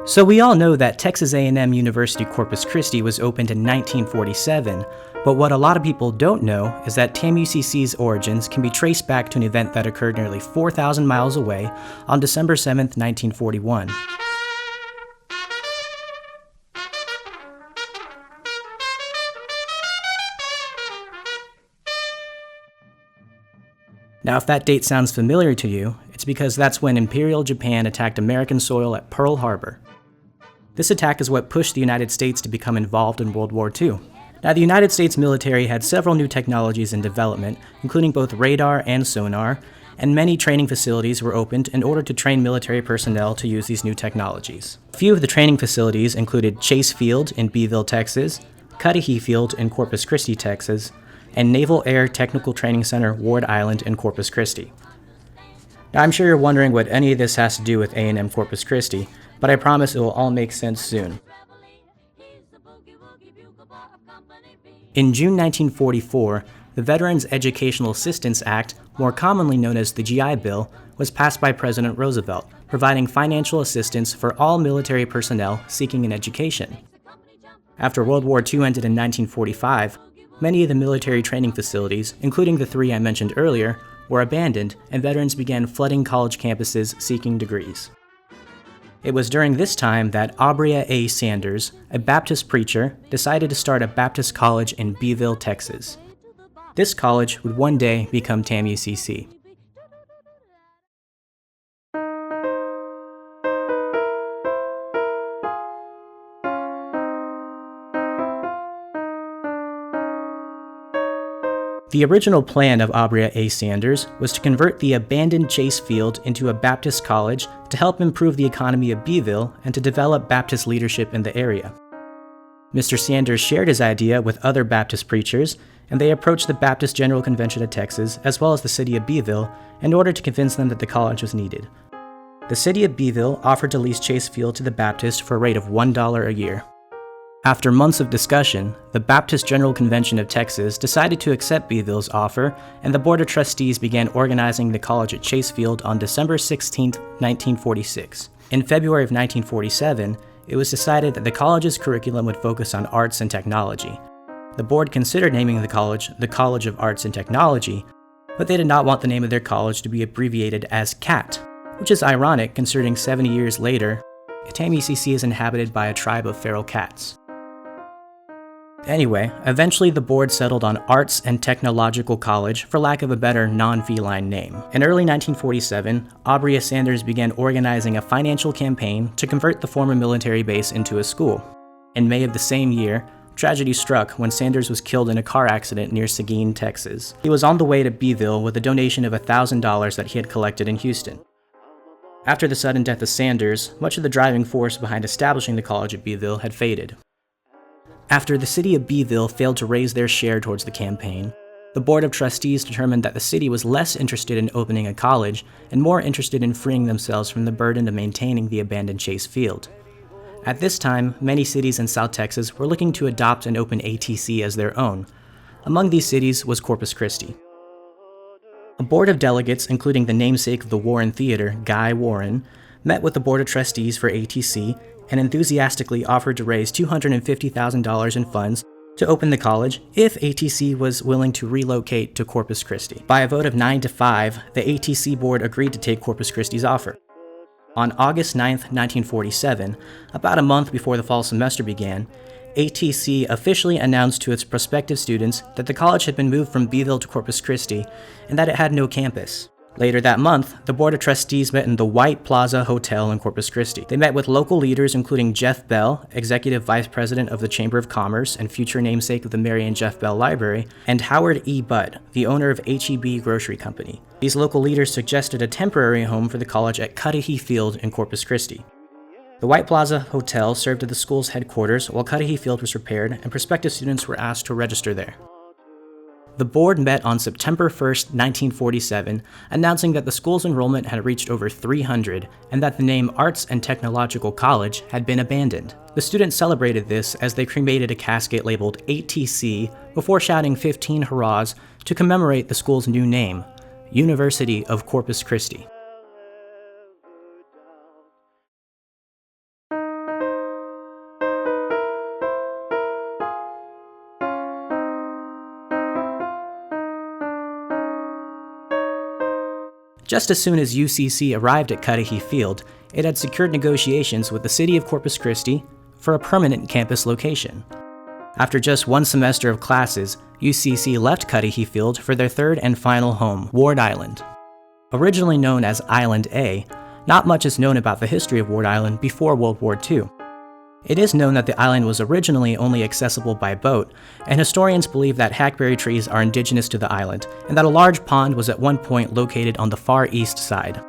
So we all know that Texas A&M University Corpus Christi was opened in 1947, but what a lot of people don't know is that TAMUCC's origins can be traced back to an event that occurred nearly 4,000 miles away on December 7, 1941. Now, if that date sounds familiar to you, it's because that's when Imperial Japan attacked American soil at Pearl Harbor. This attack is what pushed the United States to become involved in World War II. Now, the United States military had several new technologies in development, including both radar and sonar, and many training facilities were opened in order to train military personnel to use these new technologies. A few of the training facilities included Chase Field in Beeville, Texas, Cudahy Field in Corpus Christi, Texas, and Naval Air Technical Training Center Ward Island in Corpus Christi. Now, I'm sure you're wondering what any of this has to do with A&M Corpus Christi, but I promise it will all make sense soon. In June 1944, the Veterans Educational Assistance Act, more commonly known as the GI Bill, was passed by President Roosevelt, providing financial assistance for all military personnel seeking an education. After World War II ended in 1945, many of the military training facilities, including the three I mentioned earlier, were abandoned, and veterans began flooding college campuses seeking degrees. It was during this time that Abria A. Sanders, a Baptist preacher, decided to start a Baptist college in Beeville, Texas. This college would one day become TAMUCC. The original plan of Abria A. Sanders was to convert the abandoned Chase Field into a Baptist college to help improve the economy of Beeville and to develop Baptist leadership in the area. Mr. Sanders shared his idea with other Baptist preachers, and they approached the Baptist General Convention of Texas as well as the city of Beeville in order to convince them that the college was needed. The city of Beeville offered to lease Chase Field to the Baptist for a rate of $1 a year. After months of discussion, the Baptist General Convention of Texas decided to accept Beeville's offer, and the Board of Trustees began organizing the college at Chase Field on December 16, 1946. In February of 1947, it was decided that the college's curriculum would focus on arts and technology. The board considered naming the College of Arts and Technology, but they did not want the name of their college to be abbreviated as CAT, which is ironic considering 70 years later, TAMUCC is inhabited by a tribe of feral cats. Anyway, eventually the board settled on Arts and Technological College for lack of a better non-feline name. In early 1947, Abria Sanders began organizing a financial campaign to convert the former military base into a school. In May of the same year, tragedy struck when Sanders was killed in a car accident near Seguin, Texas. He was on the way to Beeville with a donation of $1,000 that he had collected in Houston. After the sudden death of Sanders, much of the driving force behind establishing the college at Beeville had faded. After the city of Beeville failed to raise their share towards the campaign, the Board of Trustees determined that the city was less interested in opening a college and more interested in freeing themselves from the burden of maintaining the abandoned Chase Field. At this time, many cities in South Texas were looking to adopt and open ATC as their own. Among these cities was Corpus Christi. A board of delegates, including the namesake of the Warren Theater, Guy Warren, met with the Board of Trustees for ATC and enthusiastically offered to raise $250,000 in funds to open the college if ATC was willing to relocate to Corpus Christi. By a vote of 9-5, the ATC board agreed to take Corpus Christi's offer. On August 9, 1947, about a month before the fall semester began, ATC officially announced to its prospective students that the college had been moved from Beeville to Corpus Christi and that it had no campus. Later that month, the Board of Trustees met in the White Plaza Hotel in Corpus Christi. They met with local leaders including Jeff Bell, Executive Vice President of the Chamber of Commerce and future namesake of the Mary and Jeff Bell Library, and Howard E. Budd, the owner of H-E-B Grocery Company. These local leaders suggested a temporary home for the college at Cudahy Field in Corpus Christi. The White Plaza Hotel served as the school's headquarters while Cudahy Field was repaired, and prospective students were asked to register there. The board met on September 1, 1947, announcing that the school's enrollment had reached over 300 and that the name Arts and Technological College had been abandoned. The students celebrated this as they cremated a casket labeled ATC before shouting 15 hurrahs to commemorate the school's new name, University of Corpus Christi. Just as soon as UCC arrived at Cudahy Field, it had secured negotiations with the city of Corpus Christi for a permanent campus location. After just one semester of classes, UCC left Cudahy Field for their third and final home, Ward Island. Originally known as Island A, not much is known about the history of Ward Island before World War II. It is known that the island was originally only accessible by boat, and historians believe that hackberry trees are indigenous to the island, and that a large pond was at one point located on the far east side.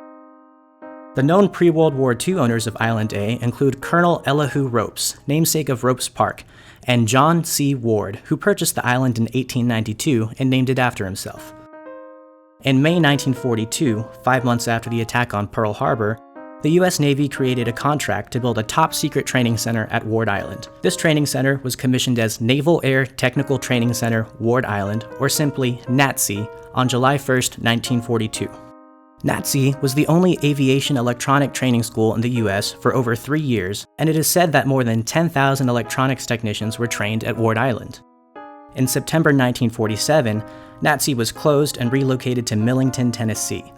The known pre-World War II owners of Island A include Colonel Elihu Ropes, namesake of Ropes Park, and John C. Ward, who purchased the island in 1892 and named it after himself. In May 1942, 5 months after the attack on Pearl Harbor, the U.S. Navy created a contract to build a top-secret training center at Ward Island. This training center was commissioned as Naval Air Technical Training Center, Ward Island, or simply NATC, on July 1, 1942. NATC was the only aviation electronic training school in the U.S. for over 3 years, and it is said that more than 10,000 electronics technicians were trained at Ward Island. In September 1947, NATC was closed and relocated to Millington, Tennessee.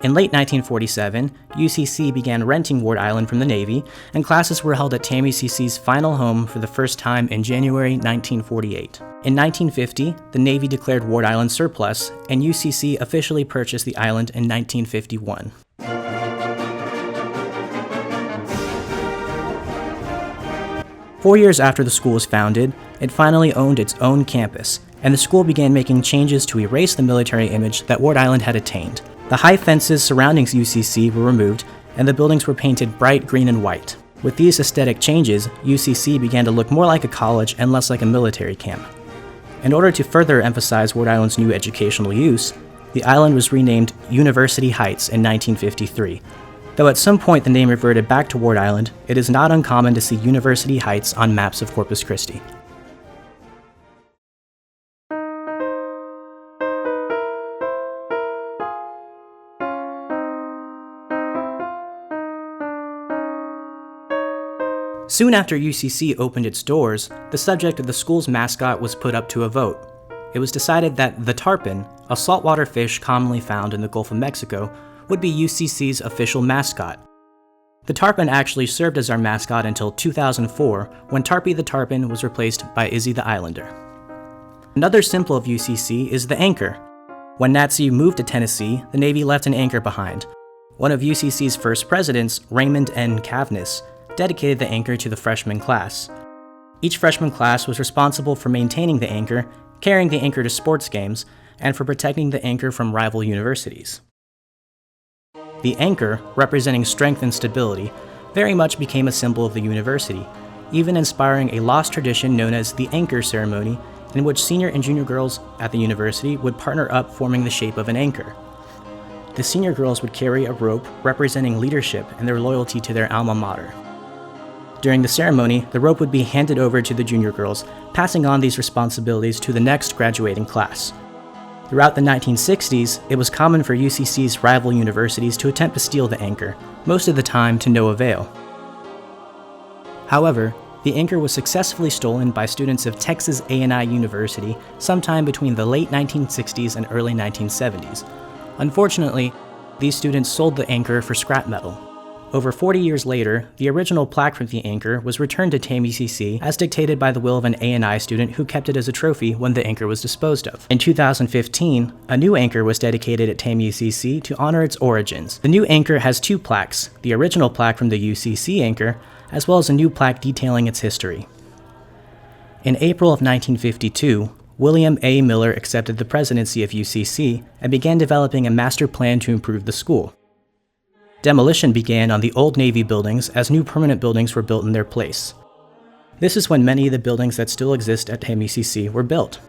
In late 1947, UCC began renting Ward Island from the Navy, and classes were held at TAMUCC's final home for the first time in January 1948. In 1950, the Navy declared Ward Island surplus, and UCC officially purchased the island in 1951. Four years after the school was founded, it finally owned its own campus, and the school began making changes to erase the military image that Ward Island had attained. The high fences surrounding UCC were removed, and the buildings were painted bright green and white. With these aesthetic changes, UCC began to look more like a college and less like a military camp. In order to further emphasize Ward Island's new educational use, the island was renamed University Heights in 1953. Though at some point the name reverted back to Ward Island, it is not uncommon to see University Heights on maps of Corpus Christi. Soon after UCC opened its doors, the subject of the school's mascot was put up to a vote. It was decided that the tarpon, a saltwater fish commonly found in the Gulf of Mexico, would be UCC's official mascot. The tarpon actually served as our mascot until 2004, when Tarpy the tarpon was replaced by Izzy the Islander. Another symbol of UCC is the anchor. When NATC moved to Tennessee, the Navy left an anchor behind. One of UCC's first presidents, Raymond N. Cavness, dedicated the anchor to the freshman class. Each freshman class was responsible for maintaining the anchor, carrying the anchor to sports games, and for protecting the anchor from rival universities. The anchor, representing strength and stability, very much became a symbol of the university, even inspiring a lost tradition known as the anchor ceremony, in which senior and junior girls at the university would partner up forming the shape of an anchor. The senior girls would carry a rope representing leadership and their loyalty to their alma mater. During the ceremony, the rope would be handed over to the junior girls, passing on these responsibilities to the next graduating class. Throughout the 1960s, it was common for UCC's rival universities to attempt to steal the anchor, most of the time to no avail. However, the anchor was successfully stolen by students of Texas A&I University sometime between the late 1960s and early 1970s. Unfortunately, these students sold the anchor for scrap metal. Over 40 years later, the original plaque for the anchor was returned to TAMUCC as dictated by the will of an A&I student who kept it as a trophy when the anchor was disposed of. In 2015, a new anchor was dedicated at TAMUCC to honor its origins. The new anchor has two plaques, the original plaque from the UCC anchor, as well as a new plaque detailing its history. In April of 1952, William A. Miller accepted the presidency of UCC and began developing a master plan to improve the school. Demolition began on the old Navy buildings as new permanent buildings were built in their place. This is when many of the buildings that still exist at TAMUCC were built.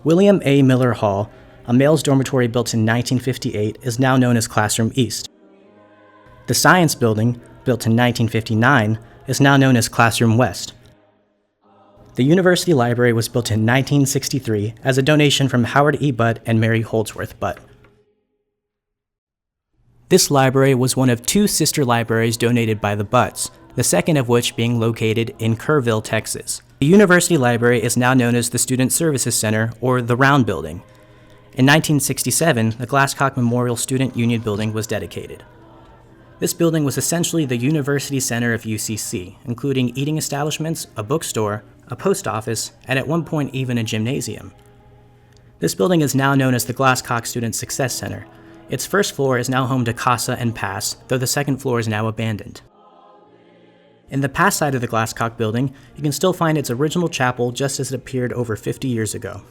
William A. Miller Hall, a male's dormitory built in 1958, is now known as Classroom East. The Science Building, built in 1959, is now known as Classroom West. The University Library was built in 1963 as a donation from Howard E. Butt and Mary Holdsworth Butt. This library was one of two sister libraries donated by the Butts, the second of which being located in Kerrville, Texas. The University Library is now known as the Student Services Center, or the Round Building. In 1967, the Glasscock Memorial Student Union Building was dedicated. This building was essentially the University Center of UCC, including eating establishments, a bookstore, a post office, and at one point even a gymnasium. This building is now known as the Glasscock Student Success Center. Its first floor is now home to Casa and Pass, though the second floor is now abandoned. In the Pass side of the Glasscock building, you can still find its original chapel just as it appeared over 50 years ago.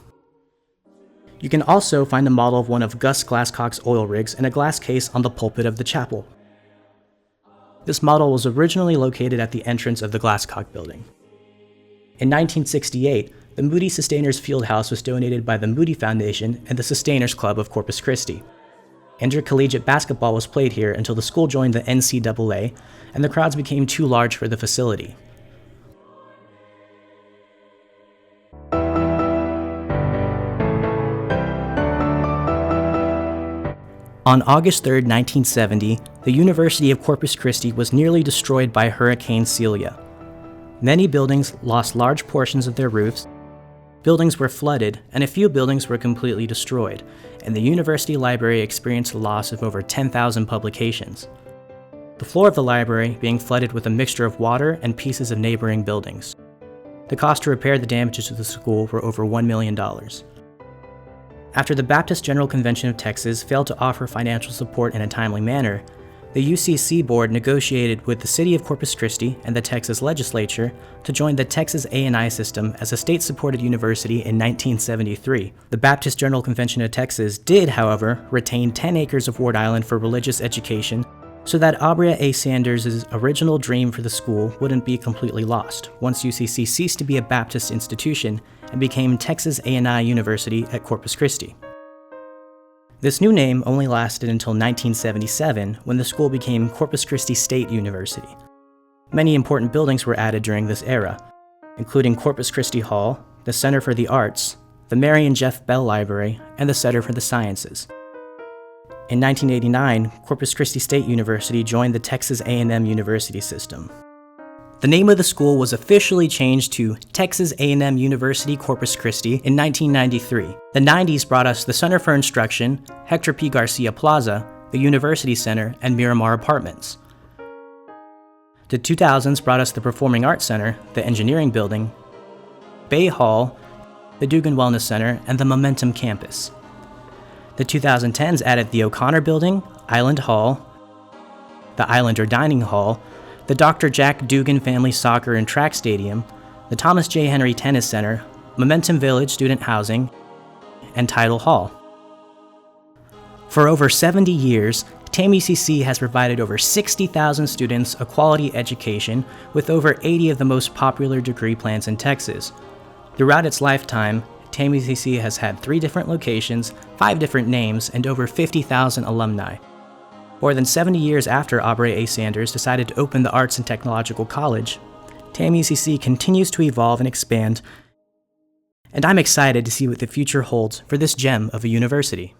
You can also find a model of one of Gus Glasscock's oil rigs in a glass case on the pulpit of the chapel. This model was originally located at the entrance of the Glasscock building. In 1968, the Moody Sustainers Fieldhouse was donated by the Moody Foundation and the Sustainers Club of Corpus Christi. Intercollegiate basketball was played here until the school joined the NCAA, and the crowds became too large for the facility. On August 3, 1970, the University of Corpus Christi was nearly destroyed by Hurricane Celia. Many buildings lost large portions of their roofs, buildings were flooded, and a few buildings were completely destroyed, and the university library experienced a loss of over 10,000 publications. The floor of the library being flooded with a mixture of water and pieces of neighboring buildings. The cost to repair the damages to the school were over $1 million. After the Baptist General Convention of Texas failed to offer financial support in a timely manner, the UCC board negotiated with the city of Corpus Christi and the Texas legislature to join the Texas A&I system as a state-supported university in 1973. The Baptist General Convention of Texas did, however, retain 10 acres of Ward Island for religious education so that Abria A. Sanders' original dream for the school wouldn't be completely lost once UCC ceased to be a Baptist institution and became Texas A&I University at Corpus Christi. This new name only lasted until 1977, when the school became Corpus Christi State University. Many important buildings were added during this era, including Corpus Christi Hall, the Center for the Arts, the Mary and Jeff Bell Library, and the Center for the Sciences. In 1989, Corpus Christi State University joined the Texas A&M University system. The name of the school was officially changed to Texas A&M University Corpus Christi in 1993. The 90s brought us the Center for Instruction, Hector P. Garcia Plaza, the University Center, and Miramar Apartments. The 2000s brought us the Performing Arts Center, the Engineering Building, Bay Hall, the Dugan Wellness Center, and the Momentum Campus. The 2010s added the O'Connor Building, Island Hall, the Islander Dining Hall, the Dr. Jack Dugan Family Soccer and Track Stadium, the Thomas J. Henry Tennis Center, Momentum Village Student Housing, and Tidal Hall. For over 70 years, TAMUCC has provided over 60,000 students a quality education with over 80 of the most popular degree plans in Texas. Throughout its lifetime, TAMUCC has had 3 different locations, 5 different names, and over 50,000 alumni. More than 70 years after Aubrey A. Sanders decided to open the Arts and Technological College, TAMUCC continues to evolve and expand, and I'm excited to see what the future holds for this gem of a university.